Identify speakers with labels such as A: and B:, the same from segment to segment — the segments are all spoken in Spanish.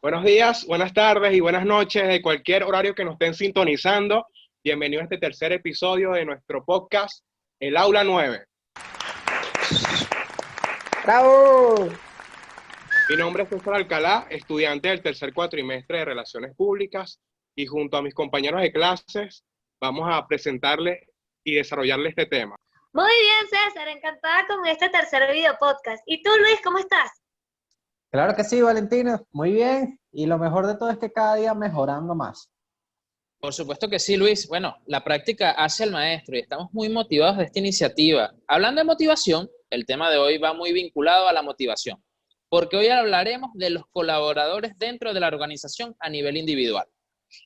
A: Buenos días, buenas tardes y buenas noches de cualquier horario que nos estén sintonizando. Bienvenido a este tercer episodio de nuestro podcast, El Aula 9.
B: ¡Bravo!
A: Mi nombre es César Alcalá, estudiante del tercer cuatrimestre de Relaciones Públicas, y junto a mis compañeros de clases vamos a presentarle y desarrollarle este tema.
C: Muy bien, César, encantada con este tercer video podcast. ¿Y tú, Luis, cómo estás?
B: Claro que sí, Valentina, muy bien. Y lo mejor de todo es que cada día mejorando más.
D: Por supuesto que sí, Luis. Bueno, la práctica hace al maestro y estamos muy motivados de esta iniciativa. Hablando de motivación, el tema de hoy va muy vinculado a la motivación, porque hoy hablaremos de los colaboradores dentro de la organización a nivel individual.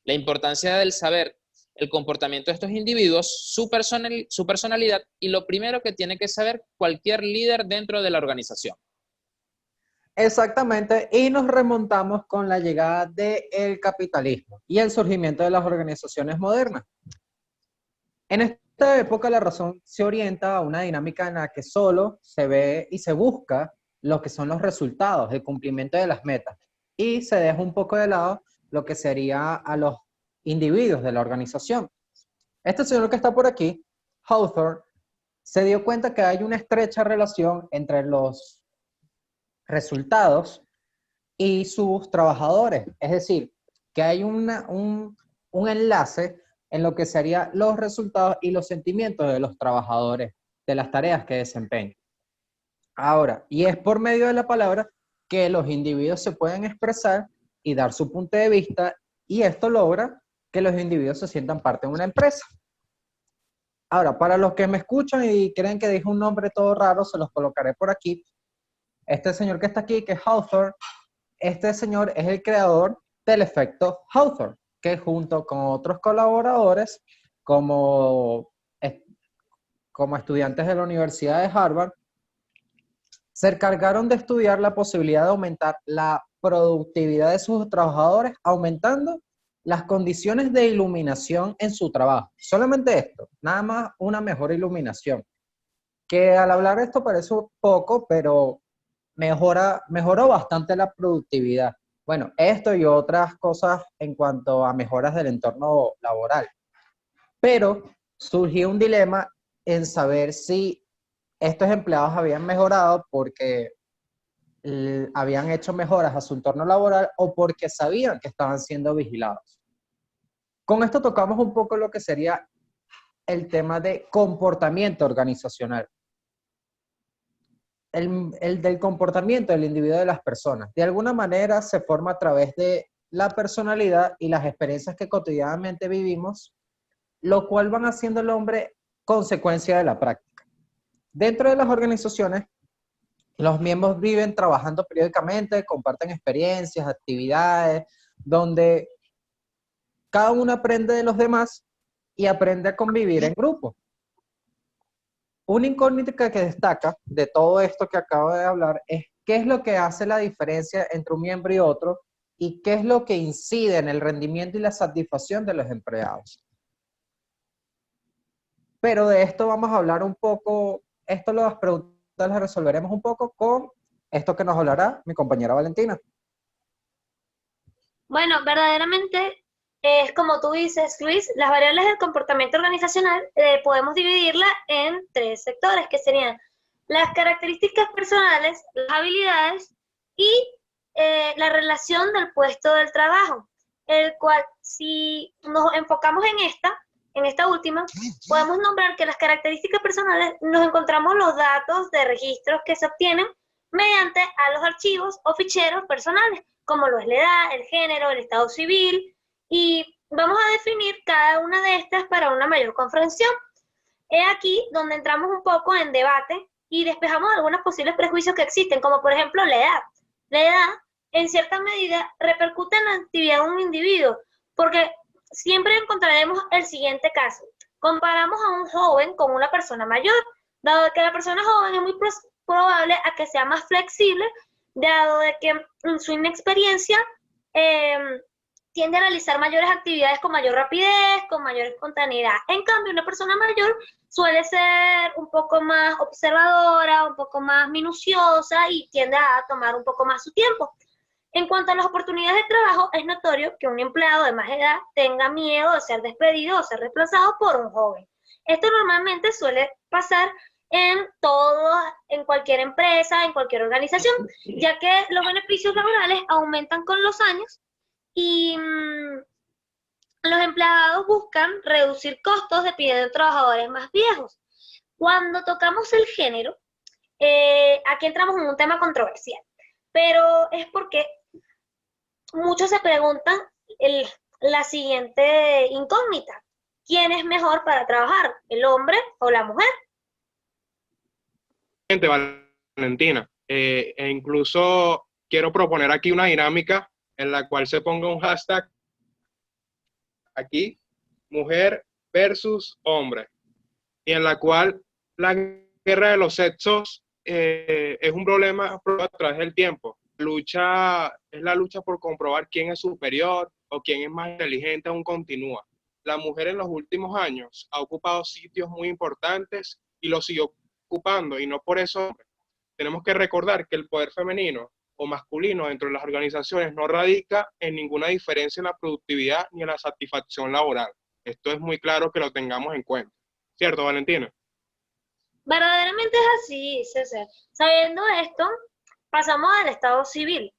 D: La importancia del saber el comportamiento de estos individuos, su personalidad y lo primero que tiene que saber cualquier líder dentro de la organización.
B: Exactamente, y nos remontamos con la llegada del capitalismo y el surgimiento de las organizaciones modernas. En esta época la razón se orienta a una dinámica en la que solo se ve y se busca lo que son los resultados, el cumplimiento de las metas, y se deja un poco de lado lo que sería a los individuos de la organización. Este señor que está por aquí, Hawthorne, se dio cuenta que hay una estrecha relación entre los resultados y sus trabajadores. Es decir, que hay un enlace en lo que serían los resultados y los sentimientos de los trabajadores, de las tareas que desempeñan. Ahora, y es por medio de la palabra que los individuos se pueden expresar y dar su punto de vista, y esto logra que los individuos se sientan parte de una empresa. Ahora, para los que me escuchan y creen que dije un nombre todo raro, se los colocaré por aquí. Este señor que está aquí, que es Hawthorne, este señor es el creador del efecto Hawthorne, que junto con otros colaboradores, como, como estudiantes de la Universidad de Harvard, se encargaron de estudiar la posibilidad de aumentar la productividad de sus trabajadores, aumentando las condiciones de iluminación en su trabajo. Solamente esto, nada más una mejor iluminación. Que al hablar de esto parece poco, pero mejoró bastante la productividad. Bueno, esto y otras cosas en cuanto a mejoras del entorno laboral. Pero surgió un dilema en saber si estos empleados habían mejorado porque habían hecho mejoras a su entorno laboral o porque sabían que estaban siendo vigilados. Con esto tocamos un poco lo que sería el tema de comportamiento organizacional. El del comportamiento del individuo de las personas. De alguna manera se forma a través de la personalidad y las experiencias que cotidianamente vivimos, lo cual van haciendo el hombre consecuencia de la práctica. Dentro de las organizaciones, los miembros viven trabajando periódicamente, comparten experiencias, actividades, donde cada uno aprende de los demás y aprende a convivir en grupo. Una incógnita que destaca de todo esto que acabo de hablar es qué es lo que hace la diferencia entre un miembro y otro y qué es lo que incide en el rendimiento y la satisfacción de los empleados. Pero de esto vamos a hablar un poco, las preguntas las resolveremos un poco con esto que nos hablará mi compañera Valentina.
C: Bueno, verdaderamente es como tú dices, Luis, las variables del comportamiento organizacional podemos dividirla en tres sectores, que serían las características personales, las habilidades y la relación del puesto del trabajo, el cual si nos enfocamos en esta última, podemos nombrar que las características personales nos encontramos los datos de registros que se obtienen mediante a los archivos o ficheros personales, como lo es la edad, el género, el estado civil, y vamos a definir cada una de estas para una mayor comprensión. Es aquí donde entramos un poco en debate y despejamos algunos posibles prejuicios que existen, como por ejemplo la edad. La edad, en cierta medida, repercute en la actividad de un individuo, porque siempre encontraremos el siguiente caso. Comparamos a un joven con una persona mayor, dado que la persona joven es muy probable a que sea más flexible, dado de que en su inexperiencia tiende a realizar mayores actividades con mayor rapidez, con mayor espontaneidad. En cambio, una persona mayor suele ser un poco más observadora, un poco más minuciosa y tiende a tomar un poco más su tiempo. En cuanto a las oportunidades de trabajo, es notorio que un empleado de más edad tenga miedo de ser despedido o ser reemplazado por un joven. Esto normalmente suele pasar en cualquier empresa, en cualquier organización, ya que los beneficios laborales aumentan con los años y los empleados buscan reducir costos despidiendo trabajadores más viejos. Cuando tocamos el género, aquí entramos en un tema controversial, pero es porque muchos se preguntan la siguiente incógnita: ¿quién es mejor para trabajar, el hombre o la mujer?
A: Valentina. E incluso quiero proponer aquí una dinámica en la cual se ponga un hashtag aquí, mujer versus hombre, y en la cual la guerra de los sexos es un problema a través del tiempo. Es la lucha por comprobar quién es superior o quién es más inteligente, aún continúa. La mujer en los últimos años ha ocupado sitios muy importantes y los sigue ocupando, y no por eso. Tenemos que recordar que el poder femenino o masculino dentro de las organizaciones no radica en ninguna diferencia en la productividad ni en la satisfacción laboral. Esto es muy claro que lo tengamos en cuenta. ¿Cierto, Valentina?
C: Verdaderamente es así, César. Sabiendo esto, pasamos al estado civil.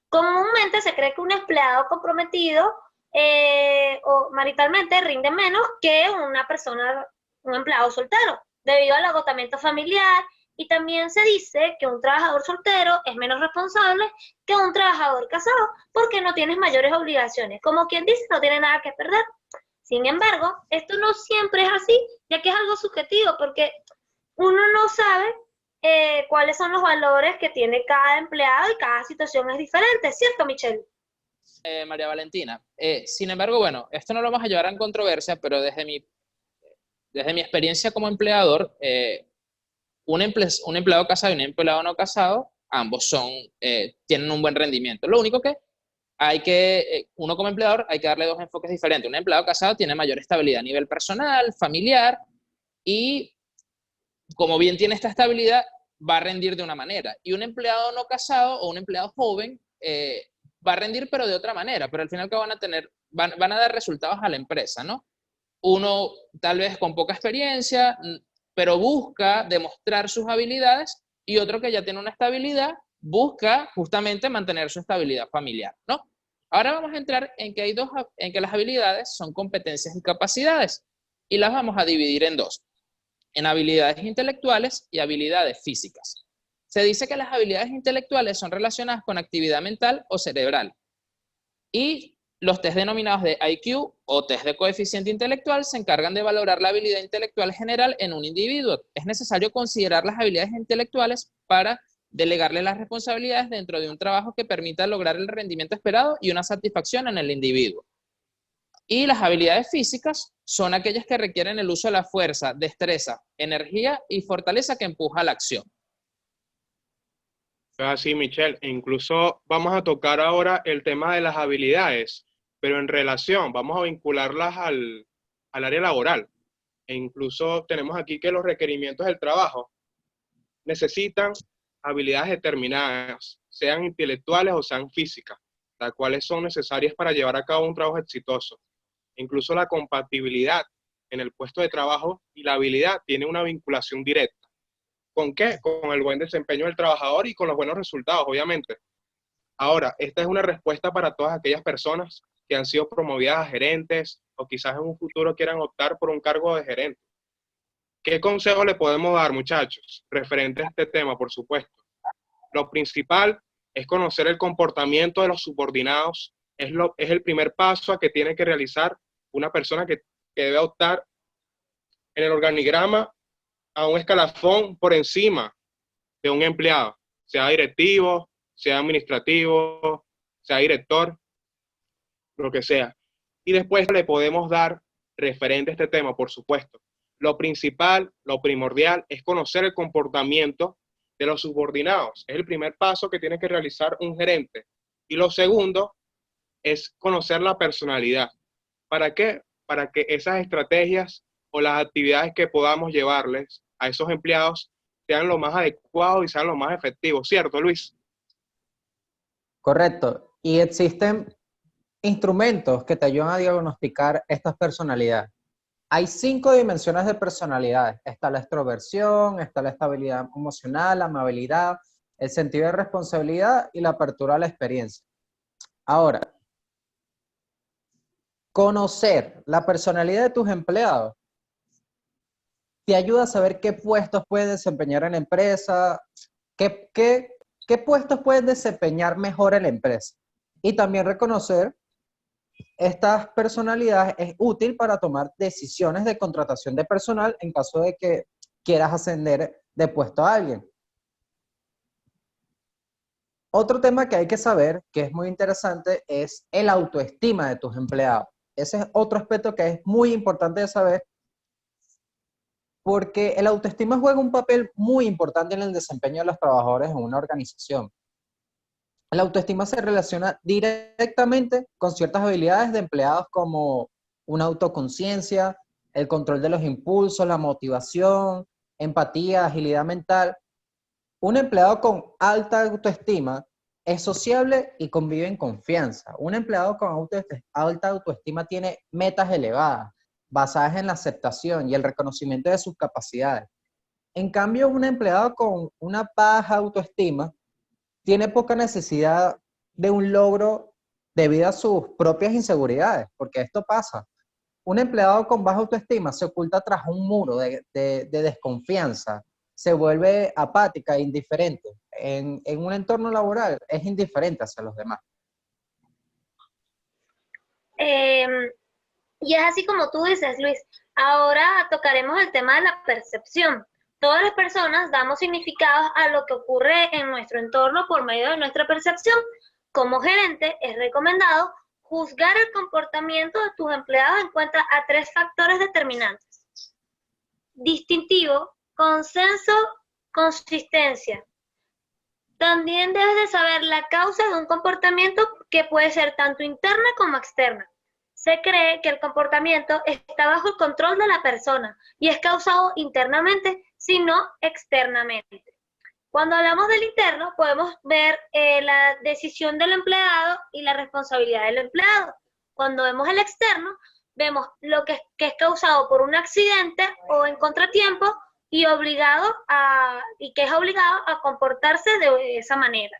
C: Comúnmente se cree que un empleado comprometido o maritalmente rinde menos que un empleado soltero, debido al agotamiento familiar, y también se dice que un trabajador soltero es menos responsable que un trabajador casado, porque no tienes mayores obligaciones. Como quien dice, no tiene nada que perder. Sin embargo, esto no siempre es así, ya que es algo subjetivo, porque uno no sabe cuáles son los valores que tiene cada empleado y cada situación es diferente, ¿cierto, Michelle?
D: María Valentina. Sin embargo, bueno, esto no lo vamos a llevar en controversia, pero desde mi experiencia como empleador, un empleado casado y un empleado no casado, ambos tienen un buen rendimiento. Lo único que uno como empleador hay que darle dos enfoques diferentes. Un empleado casado tiene mayor estabilidad a nivel personal, familiar, y como bien tiene esta estabilidad, va a rendir de una manera. Y un empleado no casado o un empleado joven va a rendir, pero de otra manera. Pero al final que van a dar resultados a la empresa, ¿no? Uno tal vez con poca experiencia, pero busca demostrar sus habilidades, y otro que ya tiene una estabilidad busca justamente mantener su estabilidad familiar, ¿no? Ahora vamos a entrar en que las habilidades son competencias y capacidades, y las vamos a dividir en dos: en habilidades intelectuales y habilidades físicas. Se dice que las habilidades intelectuales son relacionadas con actividad mental o cerebral, y los test denominados de IQ o test de coeficiente intelectual se encargan de valorar la habilidad intelectual general en un individuo. Es necesario considerar las habilidades intelectuales para delegarle las responsabilidades dentro de un trabajo que permita lograr el rendimiento esperado y una satisfacción en el individuo. Y las habilidades físicas son aquellas que requieren el uso de la fuerza, destreza, energía y fortaleza que empuja a la acción.
A: Así, Michelle. E incluso vamos a tocar ahora el tema de las habilidades, pero en relación, vamos a vincularlas al área laboral. E incluso tenemos aquí que los requerimientos del trabajo necesitan habilidades determinadas, sean intelectuales o sean físicas, las cuales son necesarias para llevar a cabo un trabajo exitoso. Incluso la compatibilidad en el puesto de trabajo y la habilidad tienen una vinculación directa. ¿Con qué? Con el buen desempeño del trabajador y con los buenos resultados, obviamente. Ahora, esta es una respuesta para todas aquellas personas que han sido promovidas a gerentes o quizás en un futuro quieran optar por un cargo de gerente. ¿Qué consejo le podemos dar, muchachos, referente a este tema, por supuesto? Lo principal es conocer el comportamiento de los subordinados. Es el primer paso a que tiene que realizar una persona que debe optar en el organigrama a un escalafón por encima de un empleado, sea directivo, sea administrativo, sea director, lo que sea. Y después le podemos dar referente a este tema, por supuesto. Lo principal, lo primordial es conocer el comportamiento de los subordinados. Es el primer paso que tiene que realizar un gerente. Y lo segundo es conocer la personalidad. ¿Para qué? Para que esas estrategias o las actividades que podamos llevarles a esos empleados sean lo más adecuados y sean lo más efectivos. ¿Cierto, Luis?
B: Correcto. Y existen instrumentos que te ayudan a diagnosticar estas personalidades. Hay 5 dimensiones de personalidades. Está la extroversión, está la estabilidad emocional, la amabilidad, el sentido de responsabilidad y la apertura a la experiencia. Ahora, conocer la personalidad de tus empleados te ayuda a saber qué puestos puedes desempeñar en la empresa, qué puestos puedes desempeñar mejor en la empresa. Y también reconocer estas personalidades es útil para tomar decisiones de contratación de personal en caso de que quieras ascender de puesto a alguien. Otro tema que hay que saber, que es muy interesante, es el autoestima de tus empleados. Ese es otro aspecto que es muy importante de saber, porque el autoestima juega un papel muy importante en el desempeño de los trabajadores en una organización. La autoestima se relaciona directamente con ciertas habilidades de empleados como una autoconciencia, el control de los impulsos, la motivación, empatía, agilidad mental. Un empleado con alta autoestima es sociable y convive en confianza. Un empleado con alta autoestima tiene metas elevadas, basadas en la aceptación y el reconocimiento de sus capacidades. En cambio, un empleado con una baja autoestima tiene poca necesidad de un logro debido a sus propias inseguridades, porque esto pasa. Un empleado con baja autoestima se oculta tras un muro de desconfianza, se vuelve apática e indiferente. En un entorno laboral es indiferente hacia los demás.
C: Y es así como tú dices, Luis. Ahora tocaremos el tema de la percepción. Todas las personas damos significados a lo que ocurre en nuestro entorno por medio de nuestra percepción. Como gerente, es recomendado juzgar el comportamiento de tus empleados en cuenta a 3 factores determinantes: distintivo, consenso, consistencia. También debes de saber la causa de un comportamiento que puede ser tanto interna como externa. Se cree que el comportamiento está bajo el control de la persona y es causado internamente, sino externamente. Cuando hablamos del interno, podemos ver la decisión del empleado y la responsabilidad del empleado. Cuando vemos el externo, vemos lo que es causado por un accidente o en contratiempo y que es obligado a comportarse de esa manera.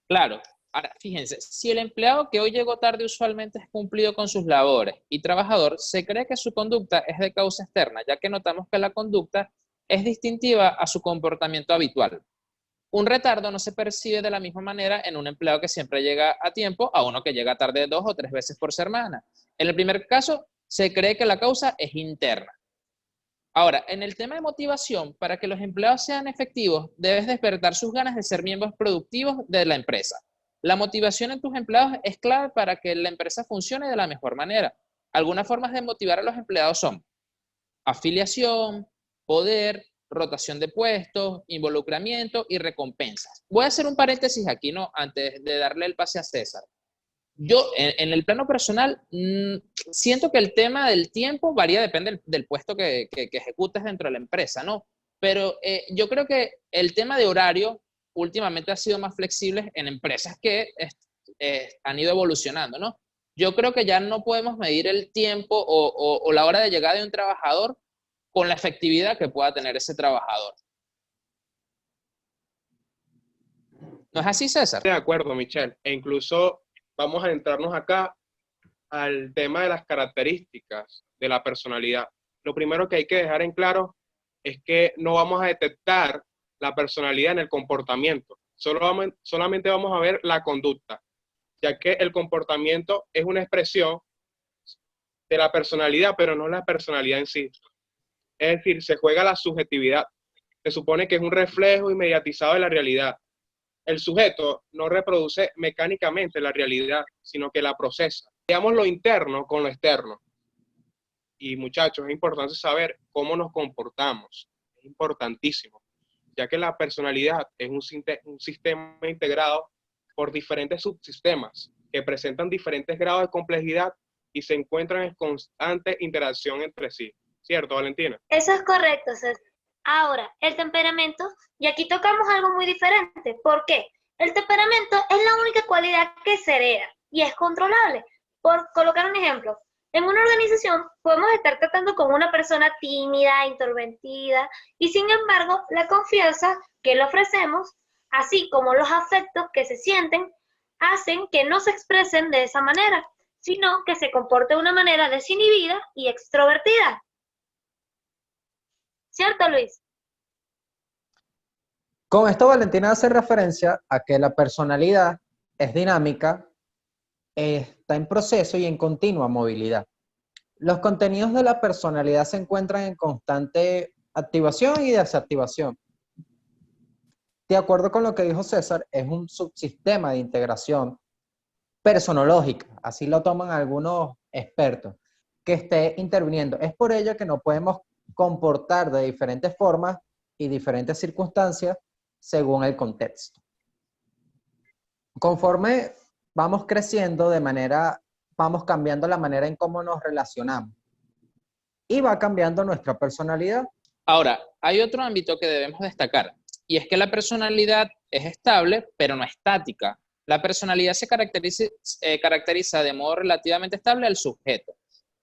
D: Claro. Ahora, fíjense, si el empleado que hoy llegó tarde usualmente es cumplido con sus labores y trabajador, se cree que su conducta es de causa externa, ya que notamos que la conducta es distintiva a su comportamiento habitual. Un retardo no se percibe de la misma manera en un empleado que siempre llega a tiempo a uno que llega tarde 2 o 3 veces por semana. En el primer caso, se cree que la causa es interna. Ahora, en el tema de motivación, para que los empleados sean efectivos, debes despertar sus ganas de ser miembros productivos de la empresa. La motivación en tus empleados es clave para que la empresa funcione de la mejor manera. Algunas formas de motivar a los empleados son afiliación, poder, rotación de puestos, involucramiento y recompensas. Voy a hacer un paréntesis aquí, ¿no? Antes de darle el pase a César. Yo, en el plano personal, siento que el tema del tiempo varía, depende del puesto que ejecutes dentro de la empresa, ¿no? Pero yo creo que el tema de horario últimamente ha sido más flexible en empresas que han ido evolucionando, ¿no? Yo creo que ya no podemos medir el tiempo o la hora de llegada de un trabajador con la efectividad que pueda tener ese trabajador. ¿No es así, César?
A: De acuerdo, Michelle. E incluso vamos a entrarnos acá al tema de las características de la personalidad. Lo primero que hay que dejar en claro es que no vamos a detectar la personalidad en el comportamiento. Solamente vamos a ver la conducta, ya que el comportamiento es una expresión de la personalidad, pero no la personalidad en sí. Es decir, se juega la subjetividad. Se supone que es un reflejo inmediatizado de la realidad. El sujeto no reproduce mecánicamente la realidad, sino que la procesa. Veamos lo interno con lo externo. Y muchachos, es importante saber cómo nos comportamos. Es importantísimo, ya que la personalidad es un sistema integrado por diferentes subsistemas que presentan diferentes grados de complejidad y se encuentran en constante interacción entre sí. ¿Cierto, Valentina?
C: Eso es correcto, César. Ahora, el temperamento, y aquí tocamos algo muy diferente. ¿Por qué? El temperamento es la única cualidad que se hereda y es controlable. Por colocar un ejemplo, en una organización podemos estar tratando con una persona tímida, introvertida, y sin embargo, la confianza que le ofrecemos, así como los afectos que se sienten, hacen que no se expresen de esa manera, sino que se comporte de una manera desinhibida y extrovertida. ¿Cierto, Luis?
B: Con esto Valentina hace referencia a que la personalidad es dinámica, está en proceso y en continua movilidad. Los contenidos de la personalidad se encuentran en constante activación y desactivación. De acuerdo con lo que dijo César, es un subsistema de integración personológica, así lo toman algunos expertos, que esté interviniendo. Es por ello que nos podemos comportar de diferentes formas y diferentes circunstancias según el contexto. Conforme vamos creciendo vamos cambiando la manera en cómo nos relacionamos y va cambiando nuestra personalidad.
D: Ahora, hay otro ámbito que debemos destacar, y es que la personalidad es estable, pero no estática. La personalidad se caracteriza de modo relativamente estable al sujeto.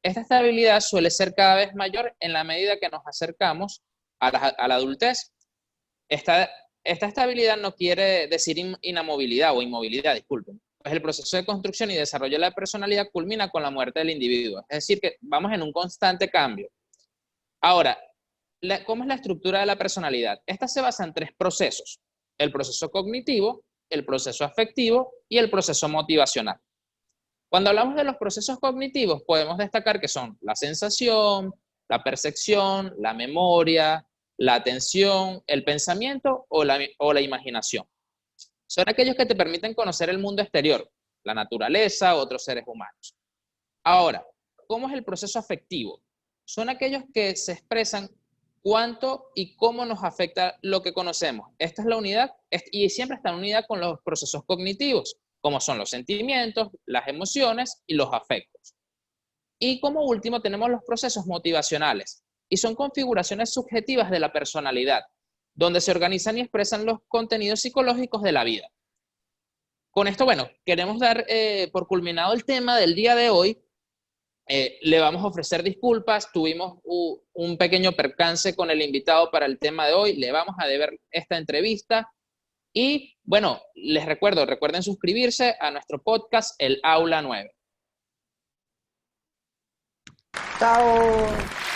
D: Esta estabilidad suele ser cada vez mayor en la medida que nos acercamos a la adultez. Esta estabilidad no quiere decir inamovilidad o inmovilidad, disculpen. Pues el proceso de construcción y desarrollo de la personalidad culmina con la muerte del individuo. Es decir, que vamos en un constante cambio. Ahora, ¿cómo es la estructura de la personalidad? Esta se basa en 3 procesos: el proceso cognitivo, el proceso afectivo y el proceso motivacional. Cuando hablamos de los procesos cognitivos, podemos destacar que son la sensación, la percepción, la memoria, la atención, el pensamiento o la imaginación. Son aquellos que te permiten conocer el mundo exterior, la naturaleza, otros seres humanos. Ahora, ¿cómo es el proceso afectivo? Son aquellos que se expresan cuánto y cómo nos afecta lo que conocemos. Esta es la unidad, y siempre está en unidad con los procesos cognitivos, como son los sentimientos, las emociones y los afectos. Y como último tenemos los procesos motivacionales, y son configuraciones subjetivas de la personalidad, donde se organizan y expresan los contenidos psicológicos de la vida. Con esto, bueno, queremos dar por culminado el tema del día de hoy. Le vamos a ofrecer disculpas, tuvimos un pequeño percance con el invitado para el tema de hoy, le vamos a deber esta entrevista y bueno, les recuerden suscribirse a nuestro podcast El Aula 9.
B: ¡Chao!